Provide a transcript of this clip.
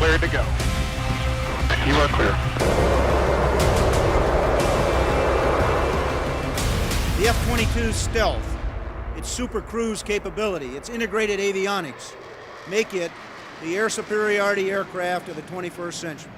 cleared to go. You are clear. The F-22 Stealth, its super cruise capability, its integrated avionics, make it the air superiority aircraft of the 21st century.